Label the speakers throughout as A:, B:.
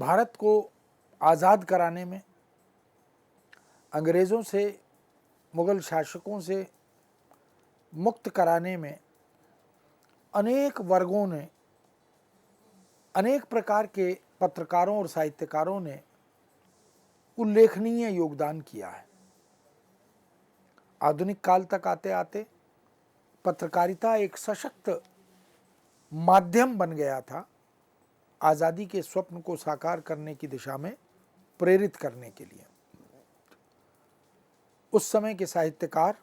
A: भारत को आज़ाद कराने में, अंग्रेज़ों से, मुग़ल शासकों से मुक्त कराने में अनेक वर्गों ने, अनेक प्रकार के पत्रकारों और साहित्यकारों ने उल्लेखनीय योगदान किया है। आधुनिक काल तक आते आते पत्रकारिता एक सशक्त माध्यम बन गया था आज़ादी के स्वप्न को साकार करने की दिशा में प्रेरित करने के लिए। उस समय के साहित्यकार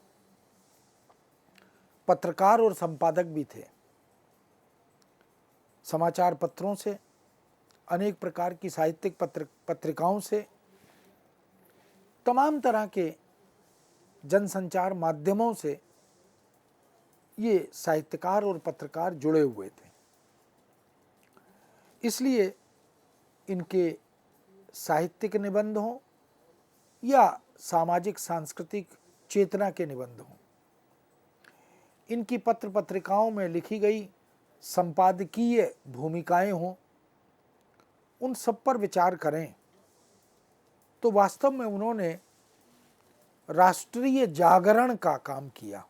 A: पत्रकार और संपादक भी थे। समाचार पत्रों से, अनेक प्रकार की साहित्यिक पत्रिकाओं से, तमाम तरह के जनसंचार माध्यमों से ये साहित्यकार और पत्रकार जुड़े हुए थे। इसलिए इनके साहित्यिक निबंध हों या सामाजिक सांस्कृतिक चेतना के निबंध हों, इनकी पत्र पत्रिकाओं में लिखी गई संपादकीय भूमिकाएं हों, उन सब पर विचार करें तो वास्तव में उन्होंने राष्ट्रीय जागरण का काम किया।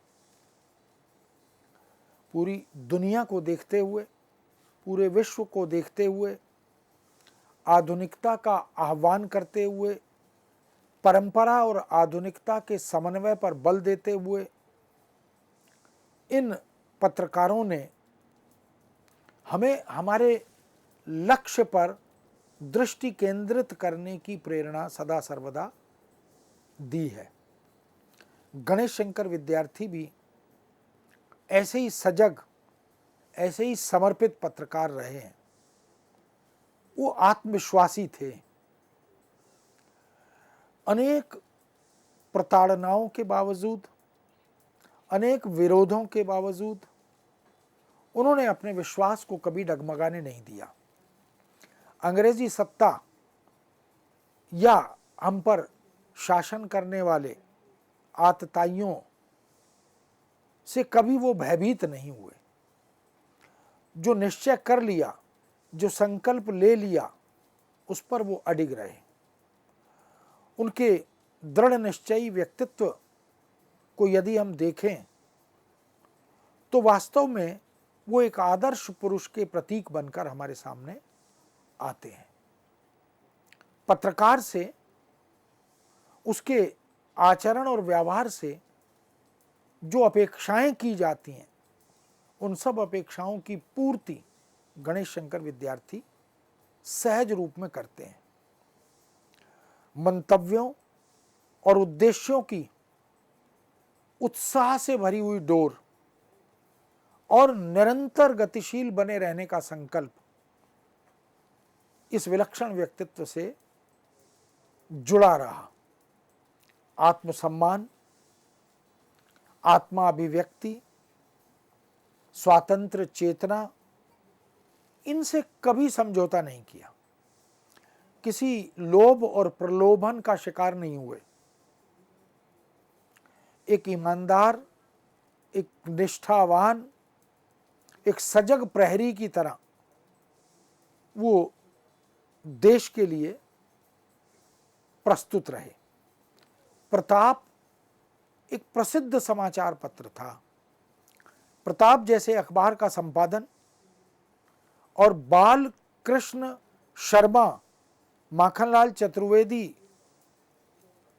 A: पूरी दुनिया को देखते हुए, पूरे विश्व को देखते हुए, आधुनिकता का आह्वान करते हुए, परंपरा और आधुनिकता के समन्वय पर बल देते हुए इन पत्रकारों ने हमें हमारे लक्ष्य पर दृष्टि केंद्रित करने की प्रेरणा सदा सर्वदा दी है। गणेश शंकर विद्यार्थी भी ऐसे ही सजग, ऐसे ही समर्पित पत्रकार रहे हैं। वो आत्मविश्वासी थे। अनेक प्रताड़नाओं के बावजूद, अनेक विरोधों के बावजूद उन्होंने अपने विश्वास को कभी डगमगाने नहीं दिया। अंग्रेजी सत्ता या हम पर शासन करने वाले आतताइयों से कभी वो भयभीत नहीं हुए। जो निश्चय कर लिया, जो संकल्प ले लिया, उस पर वो अडिग रहे। उनके दृढ़ निश्चयी व्यक्तित्व को यदि हम देखें तो वास्तव में वो एक आदर्श पुरुष के प्रतीक बनकर हमारे सामने आते हैं। पत्रकार से, उसके आचरण और व्यवहार से जो अपेक्षाएं की जाती हैं, उन सब अपेक्षाओं की पूर्ति गणेश शंकर विद्यार्थी सहज रूप में करते हैं। मंतव्यों और उद्देश्यों की उत्साह से भरी हुई डोर और निरंतर गतिशील बने रहने का संकल्प इस विलक्षण व्यक्तित्व से जुड़ा रहा। आत्मसम्मान, आत्मा अभिव्यक्ति, स्वातंत्र चेतना, इनसे कभी समझौता नहीं किया। किसी लोभ और प्रलोभन का शिकार नहीं हुए। एक ईमानदार, एक निष्ठावान, एक सजग प्रहरी की तरह वो देश के लिए प्रस्तुत रहे। प्रताप एक प्रसिद्ध समाचार पत्र था। प्रताप जैसे अखबार का संपादन और बाल कृष्ण शर्मा, माखनलाल चतुर्वेदी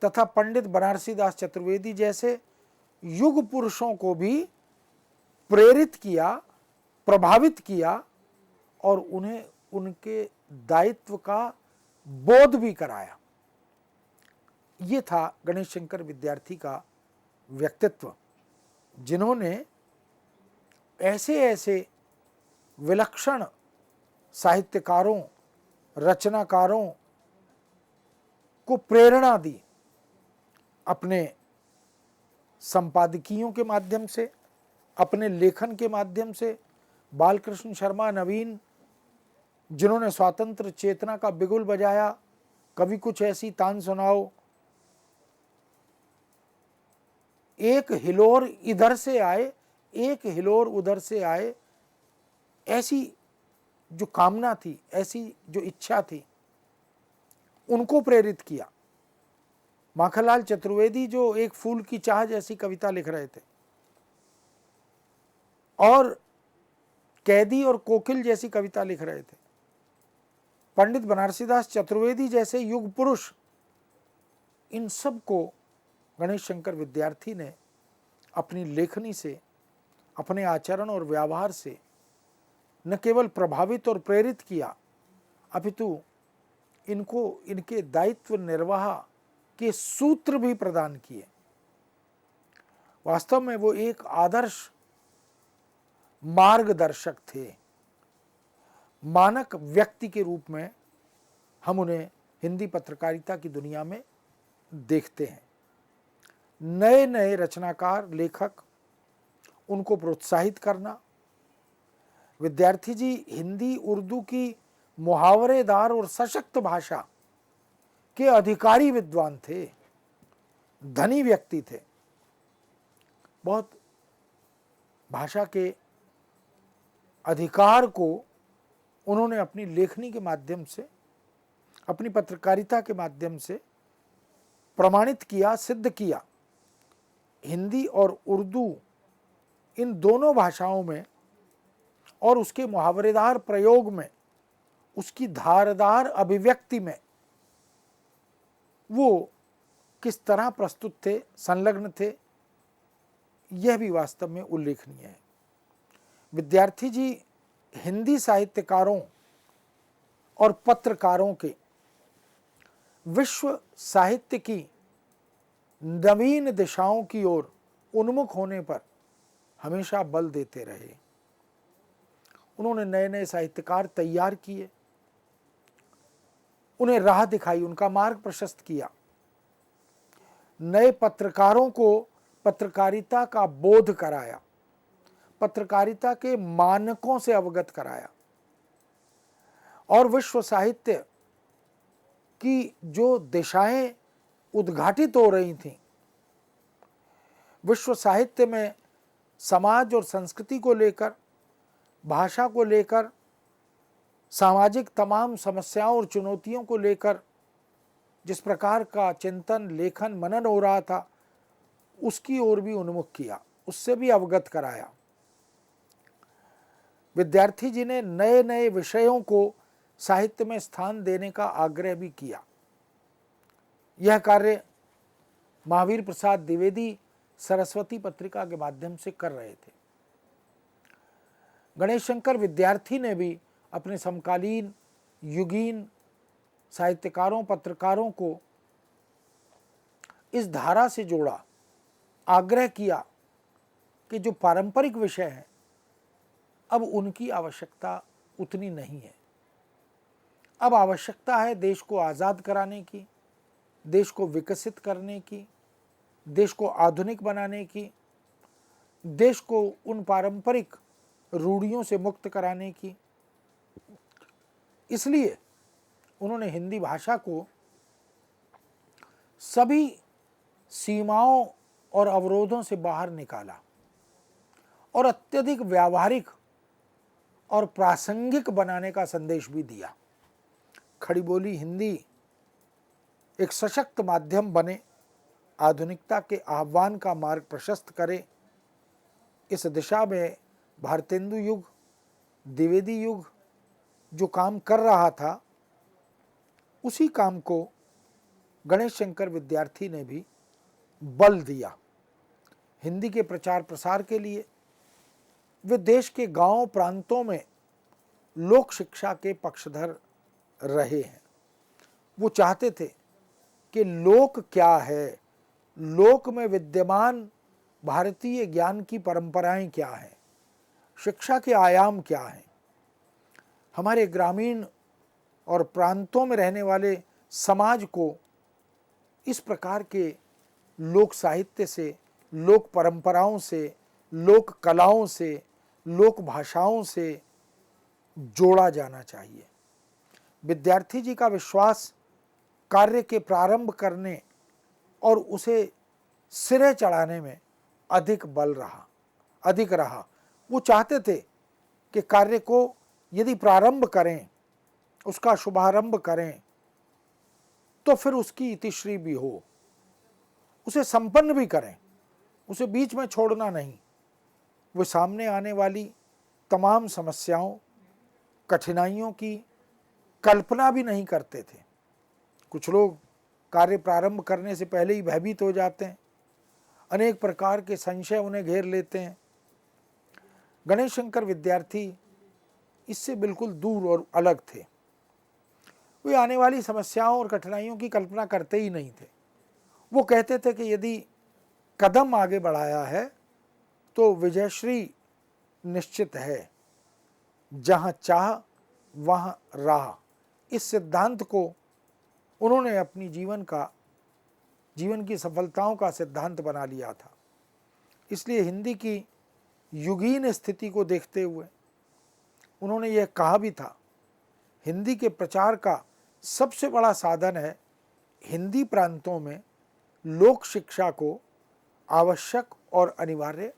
A: तथा पंडित बनारसी दास चतुर्वेदी जैसे युग पुरुषों को भी प्रेरित किया, प्रभावित किया और उन्हें उनके दायित्व का बोध भी कराया। ये था गणेश शंकर विद्यार्थी का व्यक्तित्व, जिन्होंने ऐसे ऐसे विलक्षण साहित्यकारों, रचनाकारों को प्रेरणा दी। अपने संपादकीयों के माध्यम से, अपने लेखन के माध्यम से बालकृष्ण शर्मा, नवीन, जिन्होंने स्वातंत्र चेतना का बिगुल बजाया, कभी कुछ ऐसी तान सुनाओ, एक हिलोर इधर से आए, एक हिलोर उधर से आए, ऐसी जो कामना थी, ऐसी जो इच्छा थी, उनको प्रेरित किया। माखनलाल चतुर्वेदी जो एक फूल की चाह जैसी कविता लिख रहे थे, और कैदी और कोकिल जैसी कविता लिख रहे थे, पंडित बनारसीदास चतुर्वेदी जैसे युग पुरुष, इन सब को गणेश शंकर विद्यार्थी ने अपनी लेखनी से, अपने आचरण और व्यवहार से न केवल प्रभावित और प्रेरित किया, अपितु इनको इनके दायित्व निर्वाह के सूत्र भी प्रदान किए। वास्तव में वो एक आदर्श मार्गदर्शक थे। मानक व्यक्ति के रूप में हम उन्हें हिंदी पत्रकारिता की दुनिया में देखते हैं। नए नए रचनाकार, लेखक, उनको प्रोत्साहित करना। विद्यार्थी जी हिंदी उर्दू की मुहावरेदार और सशक्त भाषा के अधिकारी विद्वान थे, धनी व्यक्ति थे। बहुत भाषा के अधिकार को उन्होंने अपनी लेखनी के माध्यम से, अपनी पत्रकारिता के माध्यम से प्रमाणित किया, सिद्ध किया। हिंदी और उर्दू, इन दोनों भाषाओं में और उसके मुहावरेदार प्रयोग में, उसकी धारदार अभिव्यक्ति में वो किस तरह प्रस्तुत थे, संलग्न थे, यह भी वास्तव में उल्लेखनीय है। विद्यार्थी जी हिंदी साहित्यकारों और पत्रकारों के विश्व साहित्य की नवीन दिशाओं की ओर उन्मुख होने पर हमेशा बल देते रहे। उन्होंने नए नए साहित्यकार तैयार किए, उन्हें राह दिखाई, उनका मार्ग प्रशस्त किया। नए पत्रकारों को पत्रकारिता का बोध कराया, पत्रकारिता के मानकों से अवगत कराया, और विश्व साहित्य की जो दिशाएं उद्घाटित हो रही थीं, विश्व साहित्य में समाज और संस्कृति को लेकर, भाषा को लेकर, सामाजिक तमाम समस्याओं और चुनौतियों को लेकर जिस प्रकार का चिंतन, लेखन, मनन हो रहा था, उसकी ओर भी उन्मुख किया, उससे भी अवगत कराया। विद्यार्थी जी ने नए नए विषयों को साहित्य में स्थान देने का आग्रह भी किया। यह कार्य महावीर प्रसाद द्विवेदी सरस्वती पत्रिका के माध्यम से कर रहे थे। गणेश शंकर विद्यार्थी ने भी अपने समकालीन युगीन साहित्यकारों, पत्रकारों को इस धारा से जोड़ा, आग्रह किया कि जो पारंपरिक विषय हैं, अब उनकी आवश्यकता उतनी नहीं है। अब आवश्यकता है देश को आज़ाद कराने की, देश को विकसित करने की, देश को आधुनिक बनाने की, देश को उन पारंपरिक रूढ़ियों से मुक्त कराने की। इसलिए उन्होंने हिंदी भाषा को सभी सीमाओं और अवरोधों से बाहर निकाला और अत्यधिक व्यावहारिक और प्रासंगिक बनाने का संदेश भी दिया। खड़ी बोली हिंदी एक सशक्त माध्यम बने, आधुनिकता के आह्वान का मार्ग प्रशस्त करे। इस दिशा में भारतेंदु युग, द्विवेदी युग जो काम कर रहा था, उसी काम को गणेश शंकर विद्यार्थी ने भी बल दिया। हिंदी के प्रचार प्रसार के लिए वे देश के गांव प्रांतों में लोक शिक्षा के पक्षधर रहे हैं। वो चाहते थे कि लोक क्या है, लोक में विद्यमान भारतीय ज्ञान की परंपराएं क्या हैं, शिक्षा के आयाम क्या हैं। हमारे ग्रामीण और प्रांतों में रहने वाले समाज को इस प्रकार के लोक साहित्य से, लोक परंपराओं से, लोक कलाओं से, लोक भाषाओं से जोड़ा जाना चाहिए। विद्यार्थी जी का विश्वास कार्य के प्रारंभ करने और उसे सिरे चढ़ाने में अधिक रहा। वो चाहते थे कि कार्य को यदि प्रारंभ करें, उसका शुभारंभ करें, तो फिर उसकी इतिश्री भी हो, उसे संपन्न भी करें, उसे बीच में छोड़ना नहीं। वो सामने आने वाली तमाम समस्याओं, कठिनाइयों की कल्पना भी नहीं करते थे। कुछ लोग कार्य प्रारंभ करने से पहले ही भयभीत हो जाते हैं, अनेक प्रकार के संशय उन्हें घेर लेते हैं। गणेश शंकर विद्यार्थी इससे बिल्कुल दूर और अलग थे। वे आने वाली समस्याओं और कठिनाइयों की कल्पना करते ही नहीं थे। वो कहते थे कि यदि कदम आगे बढ़ाया है तो विजयश्री निश्चित है, जहाँ चाह वहाँ राह। इस सिद्धांत को उन्होंने अपनी जीवन की सफलताओं का सिद्धांत बना लिया था। इसलिए हिंदी की युगीन स्थिति को देखते हुए उन्होंने यह कहा भी था, हिंदी के प्रचार का सबसे बड़ा साधन है हिंदी प्रांतों में लोक शिक्षा को आवश्यक और अनिवार्य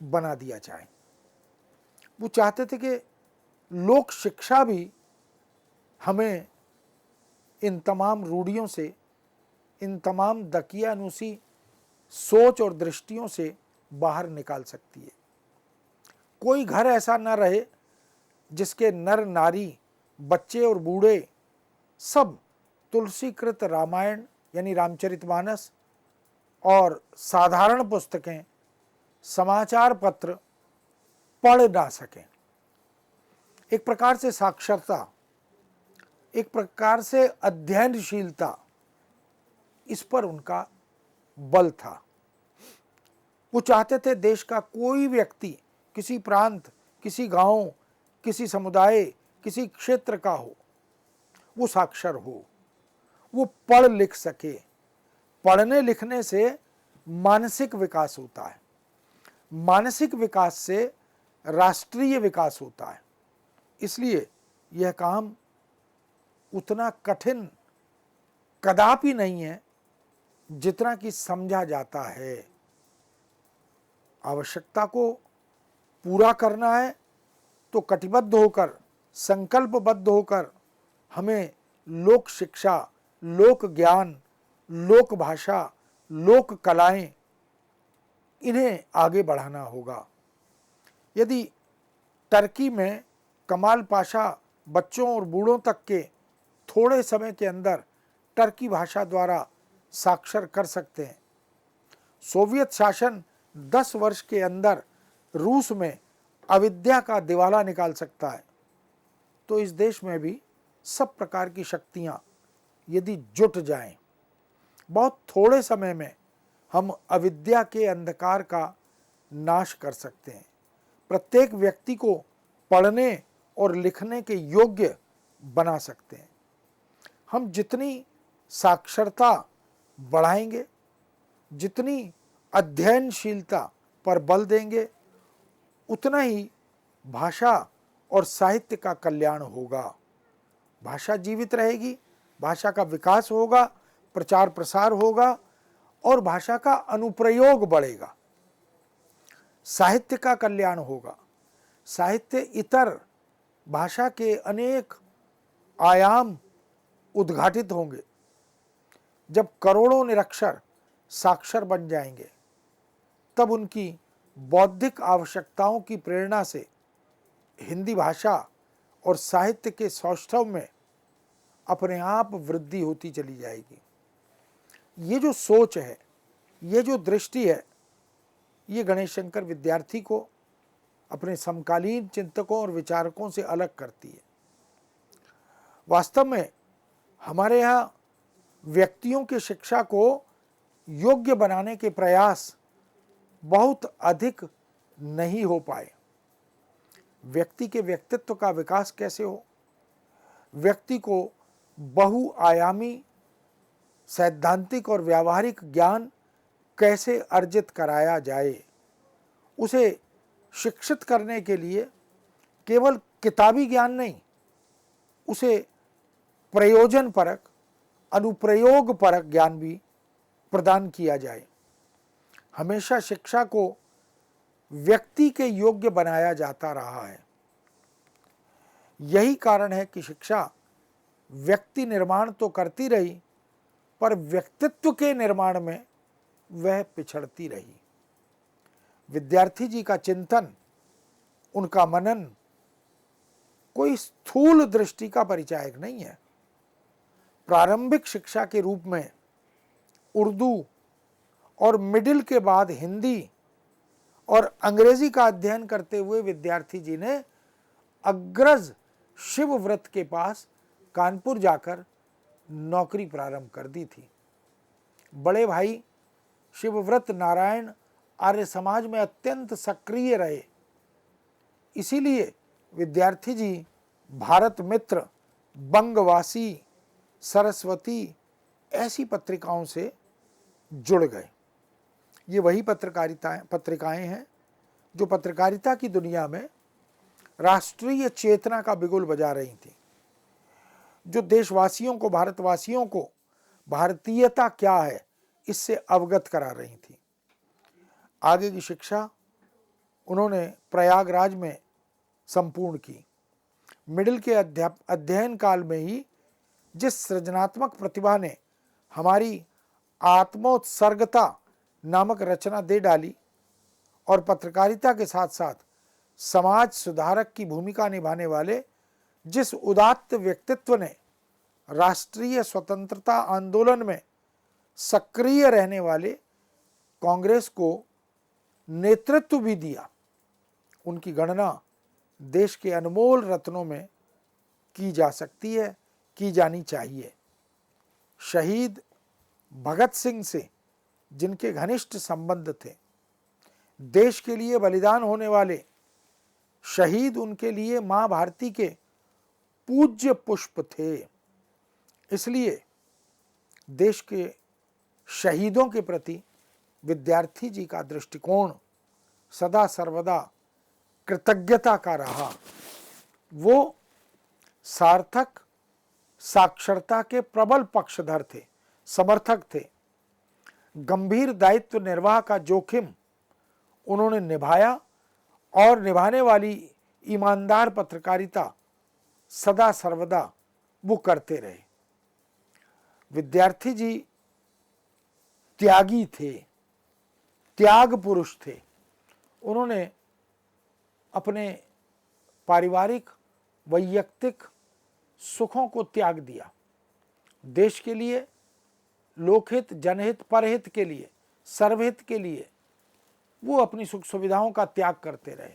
A: बना दिया जाए। वो चाहते थे कि लोक शिक्षा भी हमें इन तमाम रूढ़ियों से, इन तमाम दकियानुसी सोच और दृष्टियों से बाहर निकाल सकती है। कोई घर ऐसा न रहे जिसके नर नारी, बच्चे और बूढ़े सब तुलसीकृत रामायण यानी रामचरितमानस और साधारण पुस्तकें, समाचार पत्र पढ़ ना सकें। एक प्रकार से साक्षरता, एक प्रकार से अध्ययनशीलता, इस पर उनका बल था। वो चाहते थे देश का कोई व्यक्ति, किसी प्रांत, किसी गांव, किसी समुदाय, किसी क्षेत्र का हो, वो साक्षर हो, वो पढ़ लिख सके। पढ़ने लिखने से मानसिक विकास होता है, मानसिक विकास से राष्ट्रीय विकास होता है। इसलिए यह काम उतना कठिन कदापि नहीं है जितना कि समझा जाता है। आवश्यकता को पूरा करना है तो कटिबद्ध होकर, संकल्पबद्ध होकर हमें लोक शिक्षा, लोक ज्ञान, लोक भाषा, लोक कलाएं, इन्हें आगे बढ़ाना होगा। यदि टर्की में कमाल पाशा बच्चों और बूढ़ों तक के थोड़े समय के अंदर टर्की भाषा द्वारा साक्षर कर सकते हैं, सोवियत शासन 10 वर्ष के अंदर रूस में अविद्या का दिवाला निकाल सकता है, तो इस देश में भी सब प्रकार की शक्तियां यदि जुट जाएं, बहुत थोड़े समय में हम अविद्या के अंधकार का नाश कर सकते हैं। प्रत्येक व्यक्ति को पढ़ने और लिखने के योग्य बना सकते हैं। हम जितनी साक्षरता बढ़ाएंगे, जितनी अध्ययनशीलता पर बल देंगे, उतना ही भाषा और साहित्य का कल्याण होगा। भाषा जीवित रहेगी, भाषा का विकास होगा, प्रचार प्रसार होगा और भाषा का अनुप्रयोग बढ़ेगा। साहित्य का कल्याण होगा, साहित्य इतर भाषा के अनेक आयाम उद्घाटित होंगे। जब करोड़ों निरक्षर साक्षर बन जाएंगे, तब उनकी बौद्धिक आवश्यकताओं की प्रेरणा से हिंदी भाषा और साहित्य के सौष्ठव में अपने आप वृद्धि होती चली जाएगी। ये जो सोच है, ये जो दृष्टि है, ये गणेश शंकर विद्यार्थी को अपने समकालीन चिंतकों और विचारकों से अलग करती है। वास्तव में हमारे यहाँ व्यक्तियों की शिक्षा को योग्य बनाने के प्रयास बहुत अधिक नहीं हो पाए। व्यक्ति के व्यक्तित्व का विकास कैसे हो, व्यक्ति को बहुआयामी सैद्धांतिक और व्यावहारिक ज्ञान कैसे अर्जित कराया जाए, उसे शिक्षित करने के लिए केवल किताबी ज्ञान नहीं, उसे प्रयोजन परक, अनुप्रयोग परक ज्ञान भी प्रदान किया जाए। हमेशा शिक्षा को व्यक्ति के योग्य बनाया जाता रहा है। यही कारण है कि शिक्षा व्यक्ति निर्माण तो करती रही, पर व्यक्तित्व के निर्माण में वह पिछड़ती रही। विद्यार्थी जी का चिंतन, उनका मनन कोई स्थूल दृष्टि का परिचायक नहीं है। प्रारंभिक शिक्षा के रूप में उर्दू और मिडिल के बाद हिंदी और अंग्रेजी का अध्ययन करते हुए विद्यार्थी जी ने अग्रज शिवव्रत के पास कानपुर जाकर नौकरी प्रारंभ कर दी थी। बड़े भाई शिवव्रत नारायण आर्य समाज में अत्यंत सक्रिय रहे, इसीलिए विद्यार्थी जी भारत मित्र, बंगवासी, सरस्वती ऐसी पत्रिकाओं से जुड़ गए। ये वही पत्रिकाएं हैं जो पत्रकारिता की दुनिया में राष्ट्रीय चेतना का बिगुल बजा रही थी, जो देशवासियों को, भारतवासियों को भारतीयता क्या है इससे अवगत करा रही थी। आगे की शिक्षा उन्होंने प्रयागराज में संपूर्ण की। मिडिल के अध्ययन काल में ही जिस सृजनात्मक प्रतिभा ने हमारी आत्मोत्सर्गता नामक रचना दे डाली और पत्रकारिता के साथ साथ समाज सुधारक की भूमिका निभाने वाले जिस उदात्त व्यक्तित्व ने राष्ट्रीय स्वतंत्रता आंदोलन में सक्रिय रहने वाले कांग्रेस को नेतृत्व भी दिया, उनकी गणना देश के अनमोल रत्नों में की जा सकती है, की जानी चाहिए। शहीद भगत सिंह से जिनके घनिष्ठ संबंध थे, देश के लिए बलिदान होने वाले शहीद उनके लिए मां भारती के पूज्य पुष्प थे। इसलिए देश के शहीदों के प्रति विद्यार्थी जी का दृष्टिकोण सदा सर्वदा कृतज्ञता का रहा। वो सार्थक साक्षरता के प्रबल पक्षधर थे, समर्थक थे। गंभीर दायित्व निर्वाह का जोखिम उन्होंने निभाया और निभाने वाली ईमानदार पत्रकारिता सदा सर्वदा वो करते रहे। विद्यार्थी जी त्यागी थे, त्याग पुरुष थे। उन्होंने अपने पारिवारिक वैयक्तिक सुखों को त्याग दिया, देश के लिए, लोकहित, जनहित, परहित के लिए, सर्वहित के लिए वो अपनी सुख सुविधाओं का त्याग करते रहे,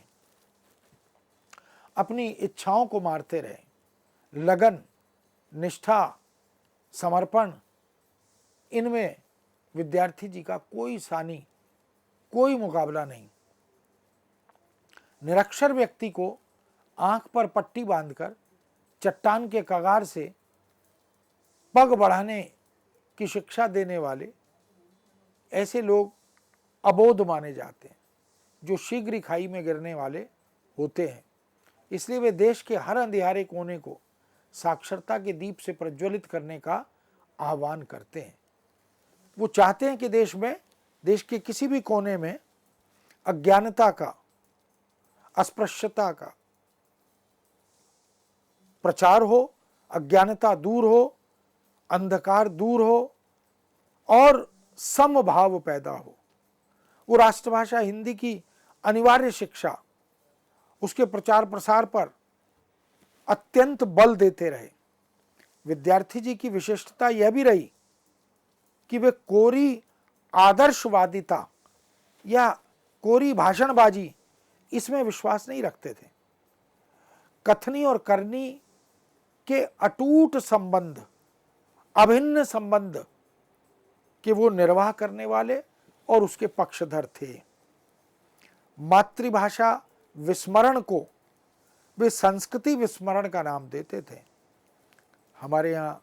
A: अपनी इच्छाओं को मारते रहे। लगन, निष्ठा, समर्पण, इनमें विद्यार्थी जी का कोई सानी, कोई मुकाबला नहीं। निरक्षर व्यक्ति को आंख पर पट्टी बांधकर चट्टान के कगार से पग बढ़ाने की शिक्षा देने वाले ऐसे लोग अबोध माने जाते हैं, जो शीघ्र ही खाई में गिरने वाले होते हैं। इसलिए वे देश के हर अंधियारे कोने को साक्षरता के दीप से प्रज्वलित करने का आह्वान करते हैं। वो चाहते हैं कि देश में, देश के किसी भी कोने में अज्ञानता का, अस्पृश्यता का प्रचार हो, अज्ञानता दूर हो, अंधकार दूर हो और समभाव पैदा हो। वो राष्ट्रभाषा हिंदी की अनिवार्य शिक्षा, उसके प्रचार प्रसार पर अत्यंत बल देते रहे। विद्यार्थी जी की विशिष्टता यह भी रही कि वे कोरी आदर्शवादिता या कोरी भाषणबाजी इसमें विश्वास नहीं रखते थे। कथनी और करनी के अटूट संबंध, अभिन्न संबंध के वो निर्वाह करने वाले और उसके पक्षधर थे। मातृभाषा विस्मरण को वे संस्कृति विस्मरण का नाम देते थे। हमारे यहाँ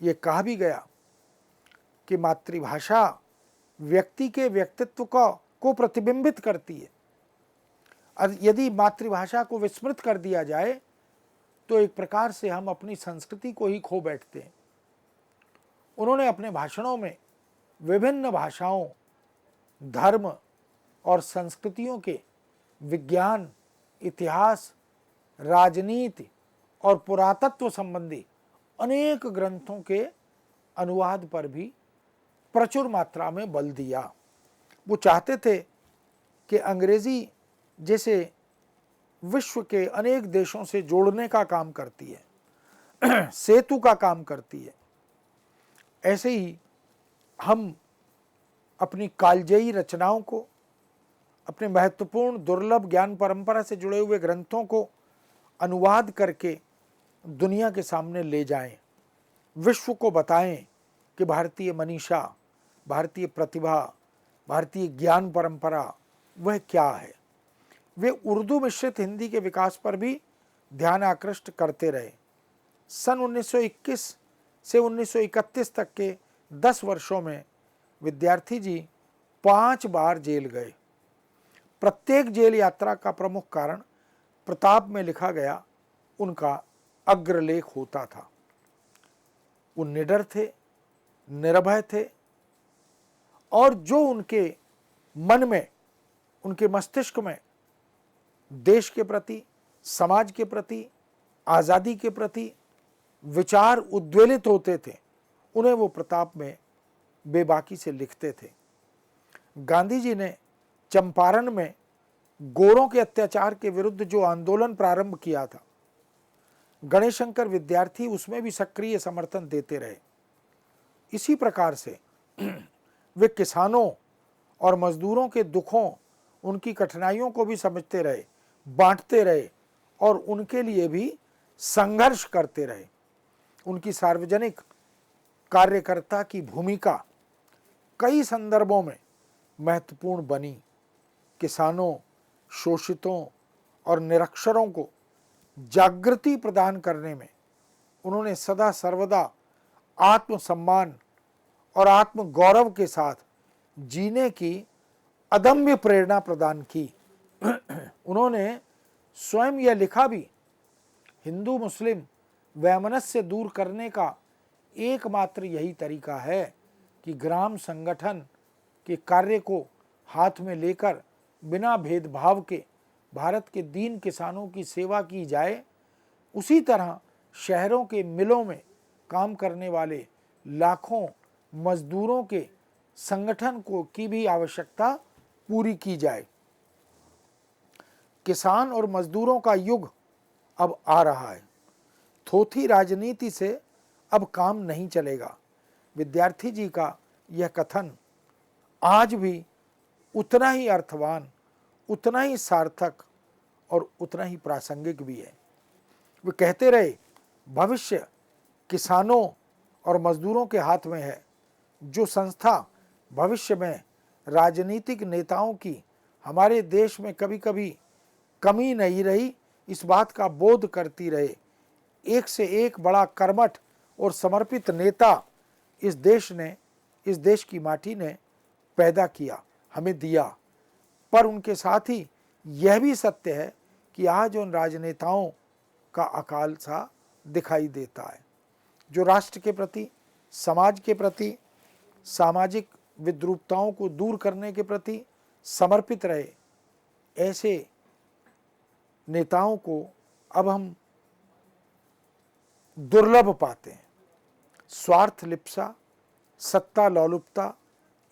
A: ये कहा भी गया कि मातृभाषा व्यक्ति के व्यक्तित्व को प्रतिबिंबित करती है। यदि मातृभाषा को विस्मृत कर दिया जाए तो एक प्रकार से हम अपनी संस्कृति को ही खो बैठते हैं। उन्होंने अपने भाषणों में विभिन्न भाषाओं, धर्म और संस्कृतियों के विज्ञान, इतिहास, राजनीति और पुरातत्व संबंधी अनेक ग्रंथों के अनुवाद पर भी प्रचुर मात्रा में बल दिया। वो चाहते थे कि अंग्रेजी जैसे विश्व के अनेक देशों से जोड़ने का काम करती है, सेतु का काम करती है, ऐसे ही हम अपनी कालजयी रचनाओं को, अपने महत्वपूर्ण दुर्लभ ज्ञान परंपरा से जुड़े हुए ग्रंथों को अनुवाद करके दुनिया के सामने ले जाएं, विश्व को बताएं कि भारतीय मनीषा, भारतीय प्रतिभा, भारतीय ज्ञान परंपरा वह क्या है। वे उर्दू मिश्रित हिंदी के विकास पर भी ध्यान आकृष्ट करते रहे। सन 1921 से 1931 तक के 10 वर्षों में विद्यार्थी जी 5 बार जेल गए। प्रत्येक जेल यात्रा का प्रमुख कारण प्रताप में लिखा गया उनका अग्रलेख होता था। वो निडर थे, निर्भय थे, और जो उनके मन में, उनके मस्तिष्क में देश के प्रति, समाज के प्रति, आज़ादी के प्रति विचार उद्वेलित होते थे, उन्हें वो प्रताप में बेबाकी से लिखते थे। गांधी जी ने चंपारण में गोरों के अत्याचार के विरुद्ध जो आंदोलन प्रारंभ किया था, गणेशशंकर विद्यार्थी उसमें भी सक्रिय समर्थन देते रहे। इसी प्रकार से वे किसानों और मजदूरों के दुखों, उनकी कठिनाइयों को भी समझते रहे, बांटते रहे और उनके लिए भी संघर्ष करते रहे। उनकी सार्वजनिक कार्यकर्ता की भूमिका कई संदर्भों में महत्वपूर्ण बनी। किसानों, शोषितों और निरक्षरों को जागृति प्रदान करने में उन्होंने सदा सर्वदा आत्मसम्मान और आत्मगौरव के साथ जीने की अदम्य प्रेरणा प्रदान की। उन्होंने स्वयं यह लिखा भी, हिंदू मुस्लिम वैमनस्य दूर करने का एकमात्र यही तरीका है कि ग्राम संगठन के कार्य को हाथ में लेकर बिना भेदभाव के भारत के दीन किसानों की सेवा की जाए। उसी तरह शहरों के मिलों में काम करने वाले लाखों मजदूरों के संगठन को की भी आवश्यकता पूरी की जाए। किसान और मजदूरों का युग अब आ रहा है। थोथी राजनीति से अब काम नहीं चलेगा। विद्यार्थी जी का यह कथन आज भी उतना ही अर्थवान, उतना ही सार्थक और उतना ही प्रासंगिक भी है। वे कहते रहे, भविष्य किसानों और मजदूरों के हाथ में है। जो संस्था भविष्य में राजनीतिक नेताओं की हमारे देश में कभी कभी कमी नहीं रही, इस बात का बोध करती रहे, एक से एक बड़ा कर्मठ और समर्पित नेता इस देश की माटी ने पैदा किया, हमें दिया। पर उनके साथ ही यह भी सत्य है कि आज उन राजनेताओं का अकाल सा दिखाई देता है, जो राष्ट्र के प्रति, समाज के प्रति, सामाजिक विद्रूपताओं को दूर करने के प्रति समर्पित रहे। ऐसे नेताओं को अब हम दुर्लभ पाते हैं। स्वार्थ लिप्सा, सत्ता लोलुपता,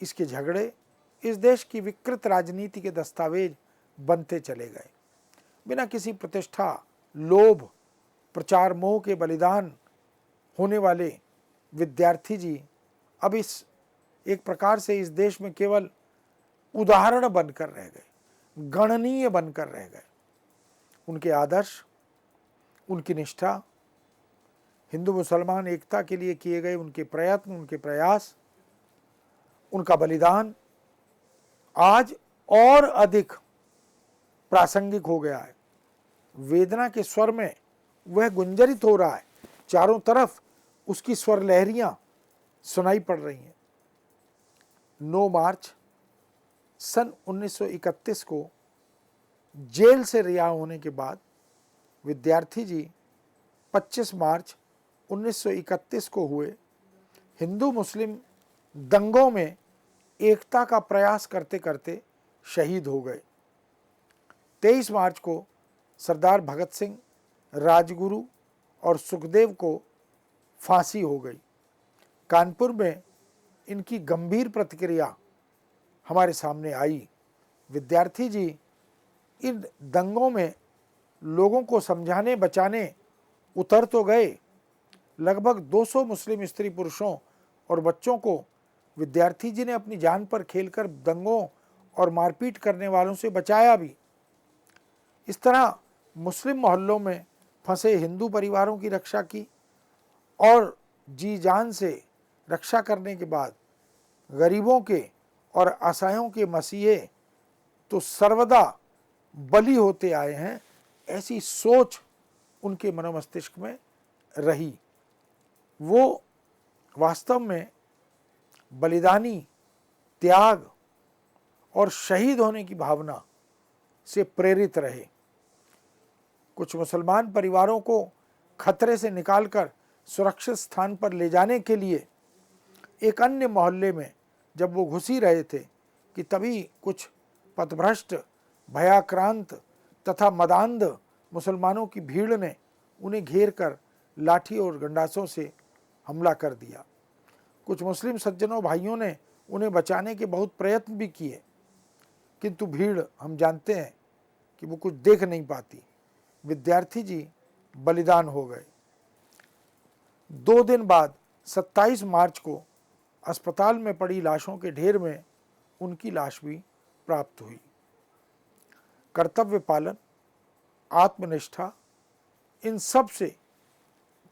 A: इसके झगड़े इस देश की विकृत राजनीति के दस्तावेज बनते चले गए। बिना किसी प्रतिष्ठा, लोभ, प्रचार मोह के बलिदान होने वाले विद्यार्थी जी अब इस एक प्रकार से इस देश में केवल उदाहरण बनकर रह गए, गणनीय बनकर रह गए। उनके आदर्श, उनकी निष्ठा, हिंदू मुसलमान एकता के लिए किए गए उनके प्रयत्न, उनके प्रयास, उनका बलिदान आज और अधिक प्रासंगिक हो गया है। वेदना के स्वर में वह गुंजरित हो रहा है, चारों तरफ उसकी स्वर लहरियां सुनाई पड़ रही हैं। 9 मार्च सन 1931 को जेल से रिहा होने के बाद विद्यार्थी जी 25 मार्च 1931 को हुए हिंदू मुस्लिम दंगों में एकता का प्रयास करते करते शहीद हो गए। 23 मार्च को सरदार भगत सिंह, राजगुरु और सुखदेव को फांसी हो गई। कानपुर में इनकी गंभीर प्रतिक्रिया हमारे सामने आई। विद्यार्थी जी इन दंगों में लोगों को समझाने बचाने उतर तो गए, लगभग 200 मुस्लिम स्त्री पुरुषों और बच्चों को विद्यार्थी जी ने अपनी जान पर खेलकर दंगों और मारपीट करने वालों से बचाया भी। इस तरह मुस्लिम मोहल्लों में फंसे हिंदू परिवारों की रक्षा की और जी जान से रक्षा करने के बाद गरीबों के और असहायों के मसीहे तो सर्वदा बली होते आए हैं, ऐसी सोच उनके मनोमस्तिष्क में रही। वो वास्तव में बलिदानी, त्याग और शहीद होने की भावना से प्रेरित रहे। कुछ मुसलमान परिवारों को खतरे से निकालकर सुरक्षित स्थान पर ले जाने के लिए एक अन्य मोहल्ले में जब वो घुस ही रहे थे कि तभी कुछ पथभ्रष्ट, भयाक्रांत तथा मदांध मुसलमानों की भीड़ ने उन्हें घेर कर लाठी और गंडासों से हमला कर दिया। कुछ मुस्लिम सज्जनों भाइयों ने उन्हें बचाने के बहुत प्रयत्न भी किए, किंतु भीड़, हम जानते हैं कि वो कुछ देख नहीं पाती। विद्यार्थी जी बलिदान हो गए। 2 दिन बाद 27 मार्च को अस्पताल में पड़ी लाशों के ढेर में उनकी लाश भी प्राप्त हुई। कर्तव्य पालन, आत्मनिष्ठा, इन सब से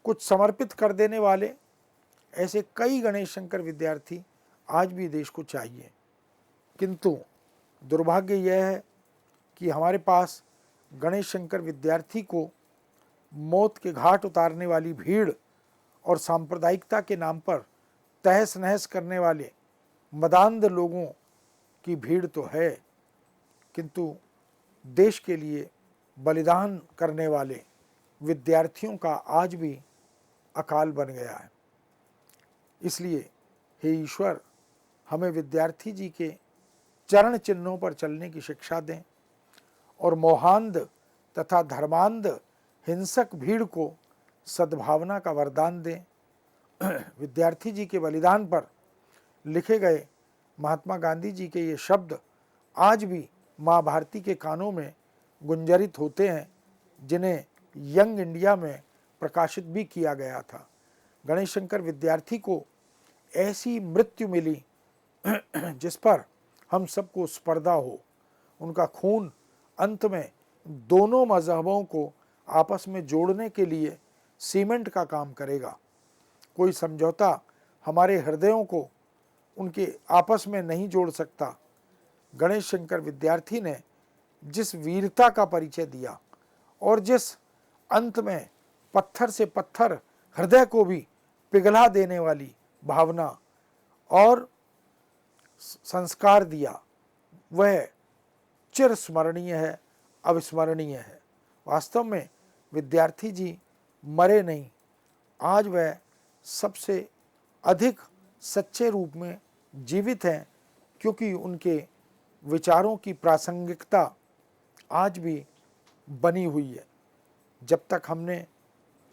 A: कुछ समर्पित कर देने वाले ऐसे कई गणेश शंकर विद्यार्थी आज भी देश को चाहिए। किंतु दुर्भाग्य यह है कि हमारे पास गणेश शंकर विद्यार्थी को मौत के घाट उतारने वाली भीड़ और सांप्रदायिकता के नाम पर तहस नहस करने वाले मदांध लोगों की भीड़ तो है, किंतु देश के लिए बलिदान करने वाले विद्यार्थियों का आज भी अकाल बन गया है। इसलिए हे ईश्वर, हमें विद्यार्थी जी के चरण चिन्हों पर चलने की शिक्षा दें और मोहांध तथा धर्मांध हिंसक भीड़ को सद्भावना का वरदान दें। विद्यार्थी जी के बलिदान पर लिखे गए महात्मा गांधी जी के ये शब्द आज भी माँ भारती के कानों में गुंजरित होते हैं, जिन्हें यंग इंडिया में प्रकाशित भी किया गया था। गणेश शंकर विद्यार्थी को ऐसी मृत्यु मिली जिस पर हम सबको स्पर्धा हो। उनका खून अंत में दोनों मजहबों को आपस में जोड़ने के लिए सीमेंट का काम करेगा। कोई समझौता हमारे हृदयों को उनके आपस में नहीं जोड़ सकता। गणेश शंकर विद्यार्थी ने जिस वीरता का परिचय दिया और जिस अंत में पत्थर से पत्थर हृदय को भी पिघला देने वाली भावना और संस्कार दिया, वह चिरस्मरणीय है, अविस्मरणीय है। वास्तव में विद्यार्थी जी मरे नहीं, आज वह सबसे अधिक सच्चे रूप में जीवित हैं, क्योंकि उनके विचारों की प्रासंगिकता आज भी बनी हुई है। जब तक हमने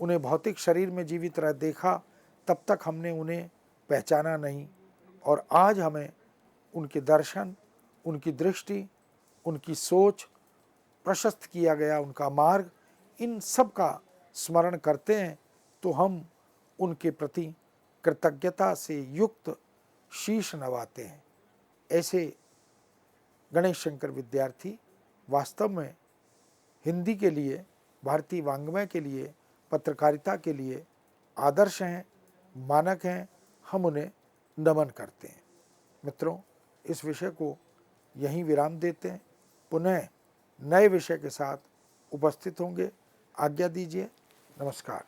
A: उन्हें भौतिक शरीर में जीवित रह देखा, तब तक हमने उन्हें पहचाना नहीं, और आज हमें उनके दर्शन, उनकी दृष्टि, उनकी सोच, प्रशस्त किया गया उनका मार्ग, इन सब का स्मरण करते हैं तो हम उनके प्रति कृतज्ञता से युक्त शीश नवाते हैं। ऐसे गणेश शंकर विद्यार्थी वास्तव में हिंदी के लिए, भारतीय वाङ्मय के लिए, पत्रकारिता के लिए आदर्श हैं, मानक हैं। हम उन्हें नमन करते हैं। मित्रों, इस विषय को यहीं विराम देते हैं। पुनः नए विषय के साथ उपस्थित होंगे। आज्ञा दीजिए। नमस्कार।